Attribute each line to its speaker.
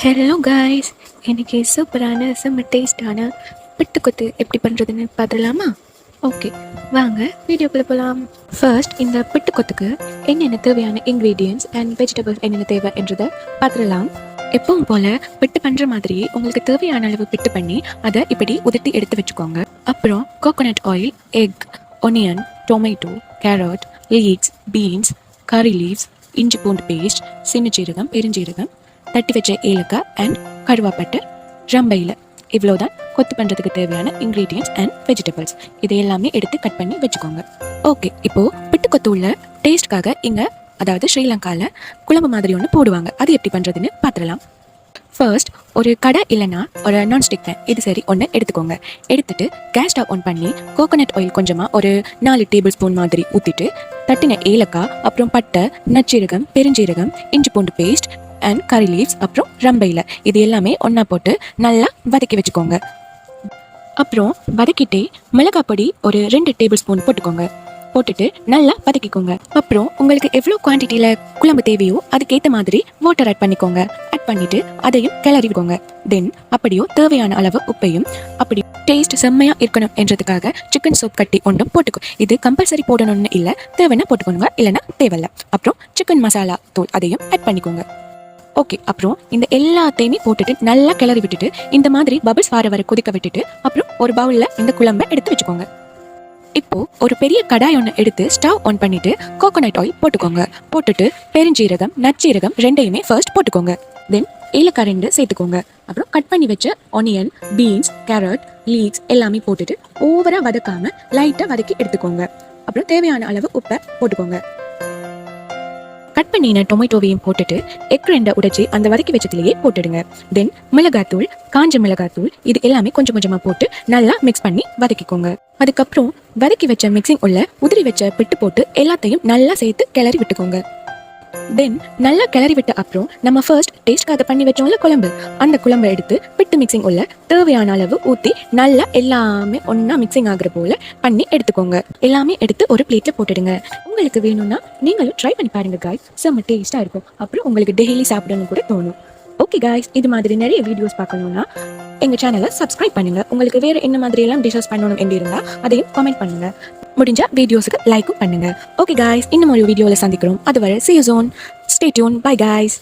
Speaker 1: Hello guys, எனக்கு சூப்பரான செம்ம டேஸ்டான பிட்டுக்கொத்து எப்படி பண்ணுறதுன்னு பார்த்துடலாமா? ஓகே, வாங்க வீடியோக்குள்ளே போகலாம். ஃபர்ஸ்ட் இந்த பிட்டுக்கொத்துக்கு என்னென்ன தேவையான இன்க்ரீடியன்ட்ஸ் அண்ட் வெஜிடபிள்ஸ் என்னென்ன தேவை என்றதை பார்த்துடலாம். எப்பவும் போல் பிட்டு பண்ணுற மாதிரி உங்களுக்கு தேவையான அளவு பிட்டு பண்ணி அதை இப்படி உதிர்த்தி எடுத்து வச்சுக்கோங்க. அப்புறம் coconut oil, egg, onion, tomato, carrot, leeks, beans, curry leaves, இஞ்சி பூண்டு பேஸ்ட், சின்ன ஜீரகம், பெருஞ்சீரகம், தட்டி வச்ச ஏலக்காய் அண்ட் கருவாப்பட்டை, ரம்பையில். இவ்வளோதான் கொத்து பண்ணுறதுக்கு தேவையான இன்க்ரீடியன்ட்ஸ் அண்ட் வெஜிடபிள்ஸ். இதை எல்லாமே எடுத்து கட் பண்ணி வச்சுக்கோங்க. ஓகே, இப்போது பிட்டு கொத்து உள்ள டேஸ்ட்காக இங்கே, அதாவது ஸ்ரீலங்காவில் குழம்பு மாதிரி ஒன்று போடுவாங்க. அது எப்படி பண்ணுறதுன்னு பார்த்துடலாம். ஃபர்ஸ்ட் ஒரு கடை இல்லைன்னா ஒரு நான்ஸ்டிக் பேன் இது சரி ஒன்று எடுத்துக்கோங்க. எடுத்துட்டு கேஸ் ஸ்டவ் ஆன் பண்ணி கோகோனட் ஆயில் கொஞ்சமாக ஒரு 4 டேபிள் ஸ்பூன் மாதிரி ஊற்றிட்டு தட்டின ஏலக்காய், அப்புறம் பட்டை, நச்சீரகம், பெருஞ்சீரகம், இஞ்சி பூண்டு பேஸ்ட் அண்ட் கறி லீவ்ஸ், அப்புறம் ரம்பையில் இது எல்லாமே ஒன்றா போட்டு நல்லா வதக்கி வச்சுக்கோங்க. அப்புறம் வதக்கிட்டே மிளகாய் பொடி ஒரு 2 டேபிள் ஸ்பூன் போட்டுக்கோங்க. போட்டுட்டு நல்லா வதக்கிக்கோங்க. அப்புறம் உங்களுக்கு எவ்வளோ குவான்டிட்டியில் குழம்பு தேவையோ அதுக்கேற்ற மாதிரி வாட்டர் ஆட் பண்ணிக்கோங்க. ஆட் பண்ணிட்டு அதையும் கிளறிக்கோங்க. தென் அப்படியோ தேவையான அளவு உப்பையும், அப்படி டேஸ்ட் செம்மையாக இருக்கணும் என்றதுக்காக சிக்கன் சோப் கட்டி ஒன்றும் போட்டுக்கோ. இது கம்பல்சரி போடணும்னு இல்லை, தேவைன்னா போட்டுக்கோங்க, இல்லைன்னா தேவையில்லை. அப்புறம் சிக்கன் மசாலா தூள் அதையும் ஆட் பண்ணிக்கோங்க. ஓகே, அப்புறம் இந்த எல்லாத்தையுமே போட்டுட்டு நல்லா கிளறி விட்டுட்டு இந்த மாதிரி பபிள்ஸ் வர கொதிக்க விட்டுட்டு அப்புறம் ஒரு பவுலில் இந்த குழம்பை எடுத்து வச்சுக்கோங்க. இப்போ ஒரு பெரிய கடாய் ஒன்று எடுத்து ஸ்டவ் ஆன் பண்ணிட்டு கோகோனட் ஆயில் போட்டுக்கோங்க. போட்டுட்டு பெருஞ்சீரகம், நச்சீரகம் ரெண்டையுமே ஃபர்ஸ்ட் போட்டுக்கோங்க. தென் ஏலக்காய் 2 சேர்த்துக்கோங்க. அப்புறம் கட் பண்ணி வச்ச ஆனியன், பீன்ஸ், கேரட், லீக்ஸ் எல்லாமே போட்டுட்டு ஓவரா வதக்காம லைட்டாக வதக்கி எடுத்துக்கோங்க. அப்புறம் தேவையான அளவு உப்பை போட்டுக்கோங்க. கட் பண்ணின டொமேட்டோவையும் போட்டுட்டு எக் 2 உடைச்சி அந்த வதக்கி வச்சதுலேயே போட்டுடுங்க. தென் மிளகாத்தூள், காஞ்ச மிளகாத்தூள் இது எல்லாமே கொஞ்சம் கொஞ்சமாக போட்டு நல்லா மிக்ஸ் பண்ணி வதக்கிக்கோங்க. அதுக்கப்புறம் வதக்கி வச்ச மிக்சிங் உள்ள உதிரி வச்ச பிட்டு போட்டு எல்லாத்தையும் நல்லா சேர்த்து கிளறி விட்டுக்கோங்க. தென் நல்லா கிளறி விட்ட அப்புறம் நம்ம ஃபர்ஸ்ட் டேஸ்ட்காக பண்ணி வச்சோம்ல குழம்பு, அந்த குழம்பை எடுத்து பிட்டு மிக்சிங் உள்ள தேவையான அளவு ஊற்றி நல்லா எல்லாமே ஒன்றா மிக்சிங் ஆகுற போல பண்ணி எடுத்துக்கோங்க. எல்லாமே எடுத்து ஒரு பிளேட்ல போட்டுடுங்க. உங்களுக்கு வேணும்னா நீங்களும் ட்ரை பண்ணி பாருங்க காய்ஸ், செம்ம டேஸ்ட்டாக இருக்கும். அப்புறம் உங்களுக்கு டெய்லி சாப்பிடணும் கூட தோணும். ஓகே காய்ஸ், இது மாதிரி நிறைய வீடியோஸ் பார்க்கணும்னா எங்கள் சேனலை சப்ஸ்கிரைப் பண்ணுங்க. உங்களுக்கு வேறு என்ன மாதிரி எல்லாம் டிஷஸ் பண்ணணும் என்று இருந்தால் அதையும் கமெண்ட் பண்ணுங்க. முடிஞ்ச வீடியோஸுக்கு லைக்கும் பண்ணுங்க. ஓகே காய்ஸ், இன்னும் ஒரு வீடியோவில் சந்திக்கிறோம். அதுவரை see you soon. Stay tuned. Bye guys.